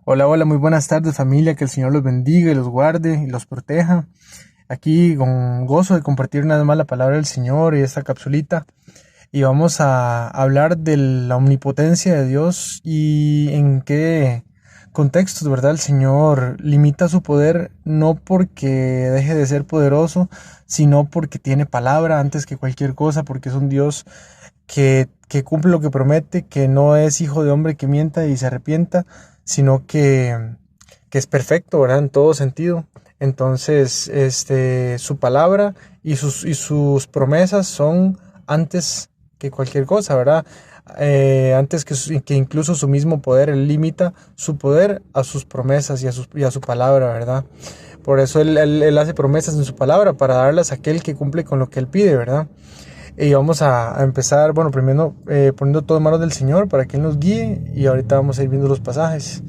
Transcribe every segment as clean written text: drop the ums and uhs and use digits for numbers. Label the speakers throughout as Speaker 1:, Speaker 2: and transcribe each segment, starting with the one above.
Speaker 1: Hola, hola, muy buenas tardes familia, que el Señor los bendiga y los guarde y los proteja. Aquí con gozo de compartir una vez más la palabra del Señor y esta capsulita. Y vamos a hablar de la omnipotencia de Dios y en qué contextos, ¿verdad? El Señor limita su poder no porque deje de ser poderoso, sino porque tiene palabra antes que cualquier cosa, porque es un Dios que cumple lo que promete, que no es hijo de hombre que mienta y se arrepienta, sino que es perfecto, ¿verdad? En todo sentido. Entonces, su palabra y sus promesas son antes que cualquier cosa, ¿verdad? Antes que incluso su mismo poder, él limita su poder a sus promesas y a su palabra, ¿verdad? Por eso él hace promesas en su palabra para darlas a aquel que cumple con lo que él pide, ¿verdad? Y vamos a empezar, bueno, primero poniendo todo en manos del Señor para que Él nos guíe y ahorita vamos a ir viendo los pasajes.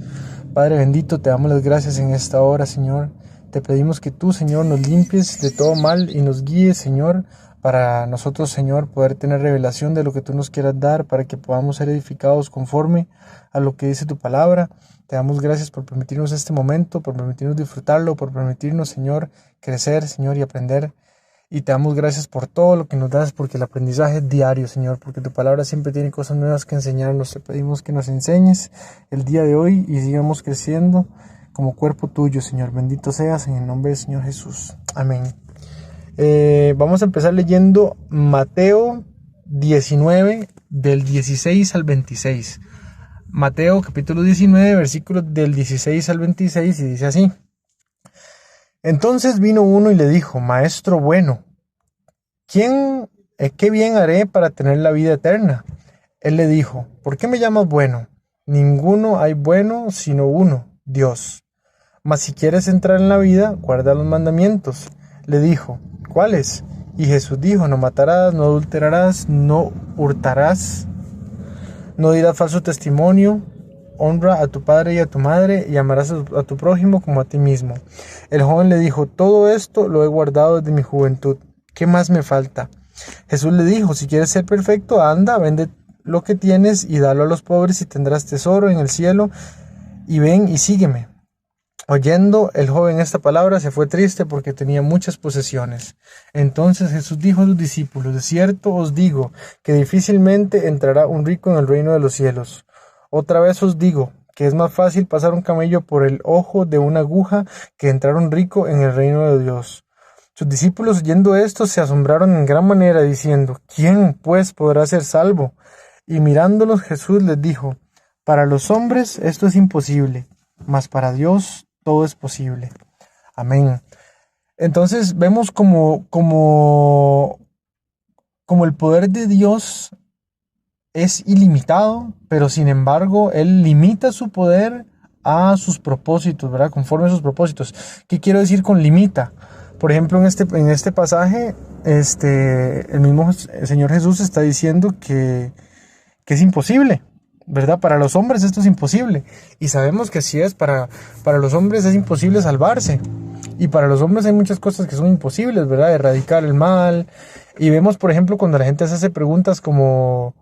Speaker 1: Padre bendito, te damos las gracias en esta hora, Señor. Te pedimos que tú, Señor, nos limpies de todo mal y nos guíes, Señor, para nosotros, Señor, poder tener revelación de lo que tú nos quieras dar, para que podamos ser edificados conforme a lo que dice tu palabra. Te damos gracias por permitirnos este momento, por permitirnos disfrutarlo, por permitirnos, Señor, crecer, Señor, y aprender. Y te damos gracias por todo lo que nos das, porque el aprendizaje es diario, Señor, porque tu palabra siempre tiene cosas nuevas que enseñarnos. Te pedimos que nos enseñes el día de hoy y sigamos creciendo como cuerpo tuyo, Señor. Bendito seas en el nombre del Señor Jesús. Amén. Vamos a empezar leyendo Mateo 19, del 16 al 26. Mateo capítulo 19, versículos del 16 al 26, y dice así. Entonces vino uno y le dijo: Maestro bueno, ¿qué bien haré para tener la vida eterna? Él le dijo: ¿por qué me llamas bueno? Ninguno hay bueno sino uno, Dios. Mas si quieres entrar en la vida, guarda los mandamientos. Le dijo: ¿cuáles? Y Jesús dijo: no matarás, no adulterarás, no hurtarás, no dirás falso testimonio, honra a tu padre y a tu madre, y amarás a tu prójimo como a ti mismo. El joven le dijo: todo esto lo he guardado desde mi juventud. ¿Qué más me falta? Jesús le dijo: si quieres ser perfecto, anda, vende lo que tienes y dalo a los pobres y tendrás tesoro en el cielo, y ven y sígueme. Oyendo el joven esta palabra, se fue triste porque tenía muchas posesiones. Entonces Jesús dijo a sus discípulos: de cierto os digo que difícilmente entrará un rico en el reino de los cielos. Otra vez os digo que es más fácil pasar un camello por el ojo de una aguja que entrar un rico en el reino de Dios. Sus discípulos, oyendo esto, se asombraron en gran manera, diciendo: ¿quién pues podrá ser salvo? Y mirándolos, Jesús les dijo: para los hombres esto es imposible, mas para Dios todo es posible. Amén. Entonces vemos como el poder de Dios es ilimitado, pero sin embargo Él limita su poder a sus propósitos, ¿verdad? Conforme a sus propósitos. ¿Qué quiero decir con limita? Por ejemplo, en este pasaje, el mismo Señor Jesús está diciendo que es imposible, ¿verdad? Para los hombres esto es imposible. Y sabemos que así es, para los hombres es imposible salvarse. Y para los hombres hay muchas cosas que son imposibles, ¿verdad? Erradicar el mal. Y vemos, por ejemplo, cuando la gente se hace preguntas como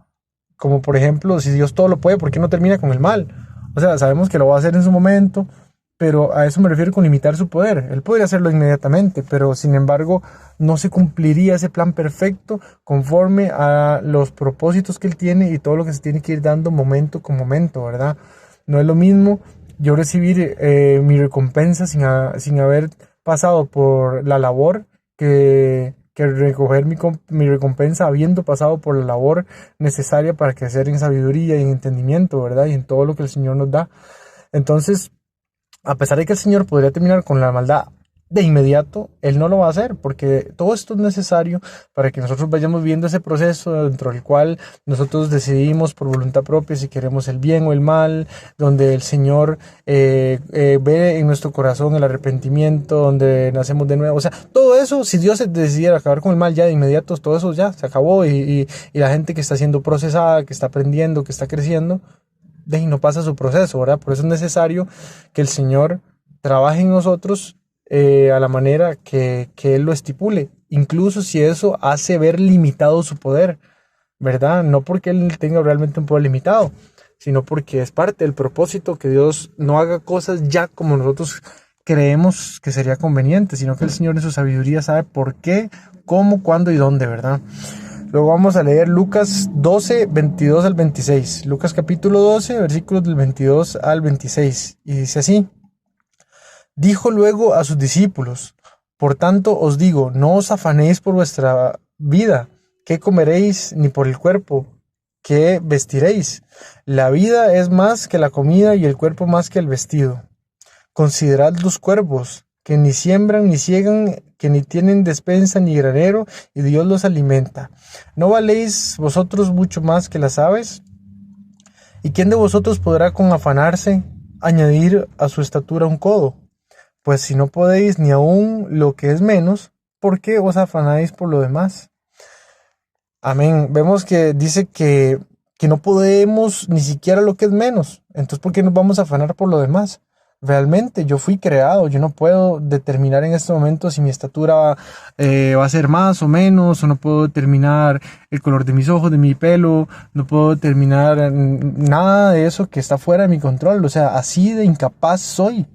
Speaker 1: por ejemplo, si Dios todo lo puede, ¿por qué no termina con el mal? O sea, sabemos que lo va a hacer en su momento, pero a eso me refiero con limitar su poder. Él podría hacerlo inmediatamente, pero sin embargo no se cumpliría ese plan perfecto conforme a los propósitos que él tiene y todo lo que se tiene que ir dando momento con momento, ¿verdad? No es lo mismo yo recibir mi recompensa sin haber pasado por la labor que recoger mi recompensa habiendo pasado por la labor necesaria para crecer en sabiduría y en entendimiento, ¿verdad? Y en todo lo que el Señor nos da. Entonces, a pesar de que el Señor podría terminar con la maldad de inmediato, Él no lo va a hacer, porque todo esto es necesario para que nosotros vayamos viendo ese proceso dentro del cual nosotros decidimos por voluntad propia si queremos el bien o el mal, donde el Señor ve en nuestro corazón el arrepentimiento, donde nacemos de nuevo. O sea, todo eso, si Dios decidiera acabar con el mal ya de inmediato, todo eso ya se acabó, y la gente que está siendo procesada, que está aprendiendo, que está creciendo, de ahí no pasa su proceso, ¿verdad? Por eso es necesario que el Señor trabaje en nosotros a la manera que Él lo estipule, incluso si eso hace ver limitado su poder, ¿verdad? No porque Él tenga realmente un poder limitado, sino porque es parte del propósito que Dios no haga cosas ya como nosotros creemos que sería conveniente, sino que el Señor en su sabiduría sabe por qué, cómo, cuándo y dónde, ¿verdad? Luego vamos a leer Lucas 12, 22 al 26. Lucas capítulo 12, versículos del 22 al 26. Y dice así: Dijo luego a sus discípulos: Por tanto os digo, no os afanéis por vuestra vida, qué comeréis, ni por el cuerpo, qué vestiréis. La vida es más que la comida y el cuerpo más que el vestido. Considerad los cuervos, que ni siembran ni siegan, que ni tienen despensa ni granero, y Dios los alimenta. ¿No valéis vosotros mucho más que las aves? ¿Y quién de vosotros podrá con afanarse añadir a su estatura un codo? Pues si no podéis ni aun lo que es menos, ¿por qué os afanáis por lo demás? Amén. Vemos que dice que no podemos ni siquiera lo que es menos. Entonces, ¿por qué nos vamos a afanar por lo demás? Realmente yo fui creado, yo no puedo determinar en este momento si mi estatura va a ser más o menos, o no puedo determinar el color de mis ojos, de mi pelo, no puedo determinar nada de eso que está fuera de mi control. O sea, así de incapaz soy.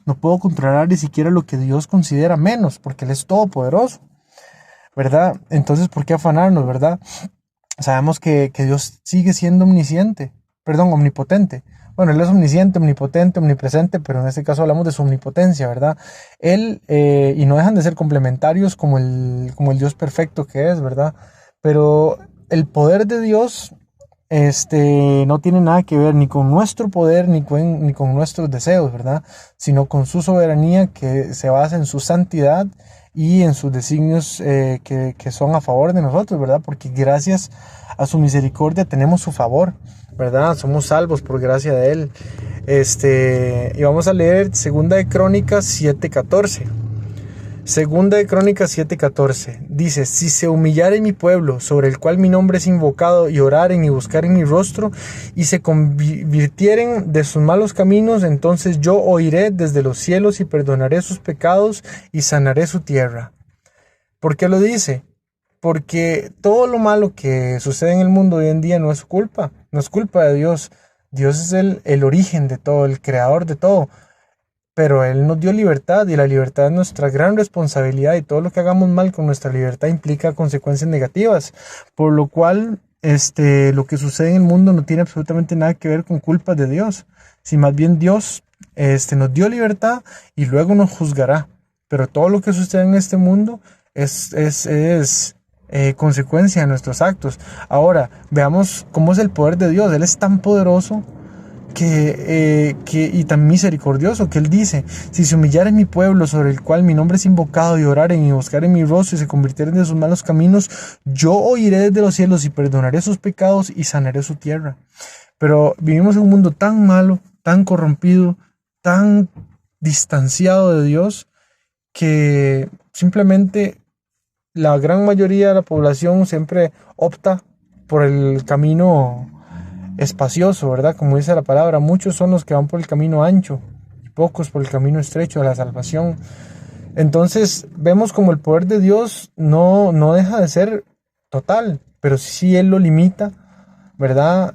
Speaker 1: No puedo controlar ni siquiera lo que Dios considera menos, porque Él es todopoderoso, ¿verdad? Entonces, ¿por qué afanarnos, verdad? Sabemos que Dios sigue siendo omnipotente. Bueno, Él es omnisciente, omnipotente, omnipresente, pero en este caso hablamos de su omnipotencia, ¿verdad? Él, y no dejan de ser complementarios como el Dios perfecto que es, ¿verdad? Pero el poder de Dios no tiene nada que ver ni con nuestro poder ni con nuestros deseos, ¿verdad? Sino con su soberanía, que se basa en su santidad y en sus designios que son a favor de nosotros, ¿verdad? Porque gracias a su misericordia tenemos su favor, ¿verdad? Somos salvos por gracia de Él. Y vamos a leer Segunda de Crónicas 7:14. Segunda de Crónicas 7:14 dice: Si se humillare mi pueblo, sobre el cual mi nombre es invocado, y oraren y buscaren mi rostro, y se convirtieren de sus malos caminos, entonces yo oiré desde los cielos y perdonaré sus pecados y sanaré su tierra. ¿Por qué lo dice? Porque todo lo malo que sucede en el mundo hoy en día no es su culpa, no es culpa de Dios. Dios es el origen de todo, el creador de todo. Pero Él nos dio libertad, y la libertad es nuestra gran responsabilidad, y todo lo que hagamos mal con nuestra libertad implica consecuencias negativas, por lo cual lo que sucede en el mundo no tiene absolutamente nada que ver con culpas de Dios, si más bien Dios nos dio libertad y luego nos juzgará. Pero todo lo que sucede en este mundo es consecuencia de nuestros actos. Ahora, veamos cómo es el poder de Dios. Él es tan poderoso y tan misericordioso, que Él dice: si se humillare mi pueblo, sobre el cual mi nombre es invocado, y oraren y buscaren mi rostro, y se convirtieren de sus malos caminos, yo oiré desde los cielos y perdonaré sus pecados y sanaré su tierra. Pero vivimos en un mundo tan malo, tan corrompido, tan distanciado de Dios, que simplemente la gran mayoría de la población siempre opta por el camino espacioso, ¿verdad? Como dice la palabra, muchos son los que van por el camino ancho y pocos por el camino estrecho de la salvación. Entonces vemos como el poder de Dios no deja de ser total, pero sí Él lo limita, ¿verdad?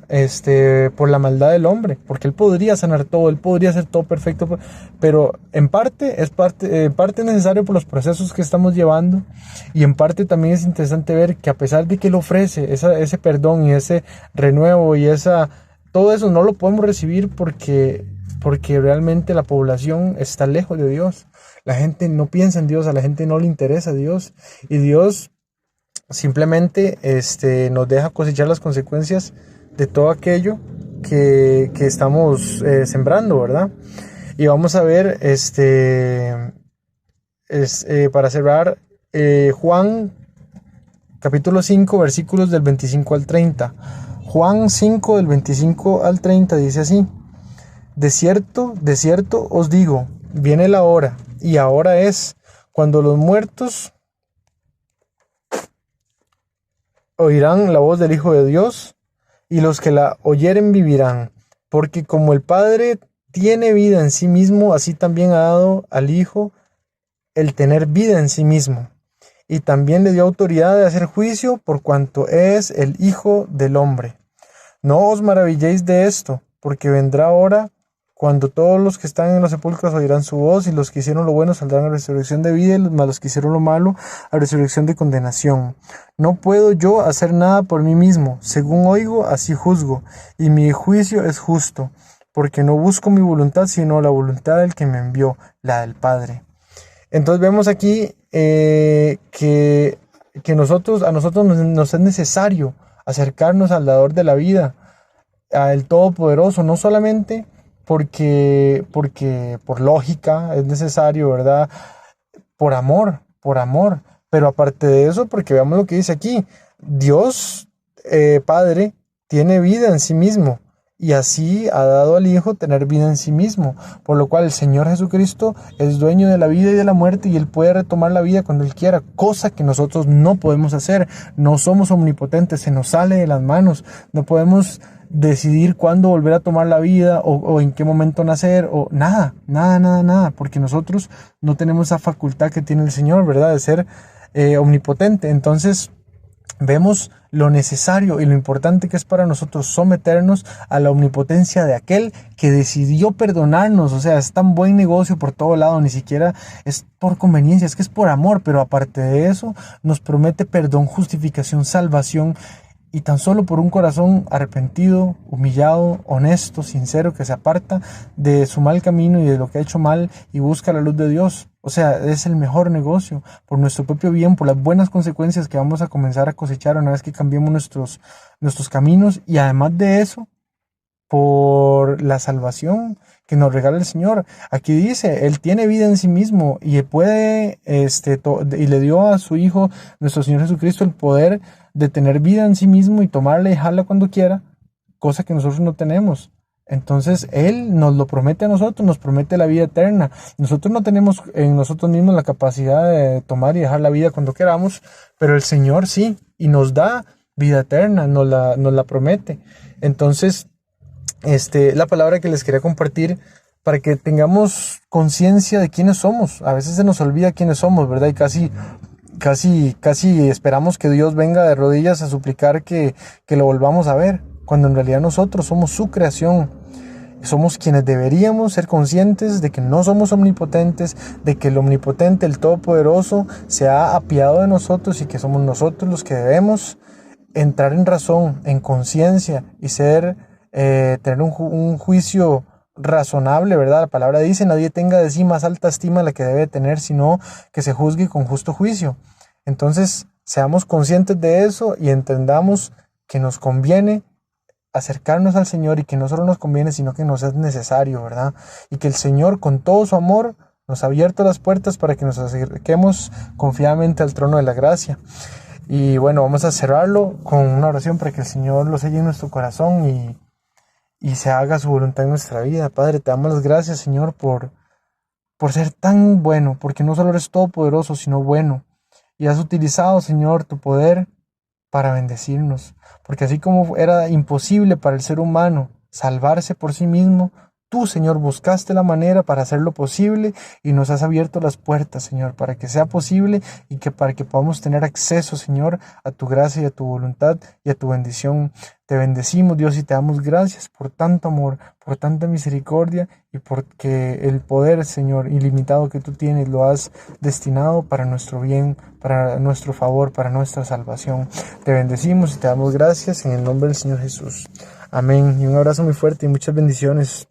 Speaker 1: Por la maldad del hombre, porque Él podría sanar todo, Él podría hacer todo perfecto, pero en parte es necesario por los procesos que estamos llevando, y en parte también es interesante ver que a pesar de que Él ofrece ese perdón y ese renuevo y todo eso, no lo podemos recibir porque realmente la población está lejos de Dios. La gente no piensa en Dios, a la gente no le interesa Dios, y Dios simplemente nos deja cosechar las consecuencias de todo aquello que estamos sembrando, ¿verdad? Y vamos a ver, para cerrar, Juan capítulo 5, versículos del 25 al 30. Juan 5, del 25 al 30 dice así: de cierto os digo, viene la hora, y ahora es, cuando los muertos oirán la voz del Hijo de Dios, y los que la oyeren vivirán. Porque como el Padre tiene vida en sí mismo, así también ha dado al Hijo el tener vida en sí mismo. Y también le dio autoridad de hacer juicio, por cuanto es el Hijo del Hombre. No os maravilléis de esto, porque vendrá hora cuando todos los que están en los sepulcros oirán su voz, y los que hicieron lo bueno saldrán a resurrección de vida, y los malos que hicieron lo malo a resurrección de condenación. No puedo yo hacer nada por mí mismo, según oigo, así juzgo, y mi juicio es justo, porque no busco mi voluntad, sino la voluntad del que me envió, la del Padre. Entonces vemos aquí que a nosotros nos es necesario acercarnos al dador de la vida, al Todopoderoso, no solamente porque por lógica es necesario, ¿verdad? Por amor, pero aparte de eso, porque veamos lo que dice aquí, Dios Padre tiene vida en sí mismo, y así ha dado al Hijo tener vida en sí mismo, por lo cual el Señor Jesucristo es dueño de la vida y de la muerte, y Él puede retomar la vida cuando Él quiera, cosa que nosotros no podemos hacer. No somos omnipotentes, se nos sale de las manos, no podemos decidir cuándo volver a tomar la vida, o en qué momento nacer, o nada, porque nosotros no tenemos esa facultad que tiene el Señor, ¿verdad? De ser omnipotente. Entonces vemos lo necesario y lo importante que es para nosotros someternos a la omnipotencia de aquel que decidió perdonarnos. O sea, es tan buen negocio por todo lado, ni siquiera es por conveniencia, es que es por amor, pero aparte de eso nos promete perdón, justificación, salvación, y tan solo por un corazón arrepentido, humillado, honesto, sincero, que se aparta de su mal camino y de lo que ha hecho mal y busca la luz de Dios. O sea, es el mejor negocio por nuestro propio bien, por las buenas consecuencias que vamos a comenzar a cosechar una vez que cambiemos nuestros caminos, y además de eso, por la salvación que nos regala el Señor. Aquí dice, Él tiene vida en sí mismo y puede, y le dio a su Hijo, nuestro Señor Jesucristo, el poder de tener vida en sí mismo y tomarla y dejarla cuando quiera, cosa que nosotros no tenemos. Entonces Él nos lo promete a nosotros, nos promete la vida eterna. Nosotros no tenemos en nosotros mismos la capacidad de tomar y dejar la vida cuando queramos, pero el Señor sí, y nos da vida eterna, nos la promete. Entonces, la palabra que les quería compartir para que tengamos conciencia de quiénes somos. A veces se nos olvida quiénes somos, ¿verdad? Y casi esperamos que Dios venga de rodillas a suplicar que lo volvamos a ver, cuando en realidad nosotros somos su creación. Somos quienes deberíamos ser conscientes de que no somos omnipotentes, de que el omnipotente, el todopoderoso, se ha apiadado de nosotros, y que somos nosotros los que debemos entrar en razón, en conciencia, y tener un juicio razonable, ¿verdad? La palabra dice, nadie tenga de sí más alta estima la que debe tener, sino que se juzgue con justo juicio. Entonces, seamos conscientes de eso y entendamos que nos conviene acercarnos al Señor, y que no solo nos conviene, sino que nos es necesario, ¿verdad? Y que el Señor, con todo su amor, nos ha abierto las puertas para que nos acerquemos confiadamente al trono de la gracia. Y bueno, vamos a cerrarlo con una oración para que el Señor lo selle en nuestro corazón y se haga su voluntad en nuestra vida. Padre, te damos las gracias, Señor, por ser tan bueno, porque no solo eres todopoderoso, sino bueno. Y has utilizado, Señor, tu poder para bendecirnos. Porque así como era imposible para el ser humano salvarse por sí mismo, tú, Señor, buscaste la manera para hacerlo posible, y nos has abierto las puertas, Señor, para que sea posible, y para que podamos tener acceso, Señor, a tu gracia y a tu voluntad y a tu bendición. Te bendecimos, Dios, y te damos gracias por tanto amor, por tanta misericordia, y porque el poder, Señor, ilimitado que tú tienes, lo has destinado para nuestro bien, para nuestro favor, para nuestra salvación. Te bendecimos y te damos gracias en el nombre del Señor Jesús. Amén. Y un abrazo muy fuerte y muchas bendiciones.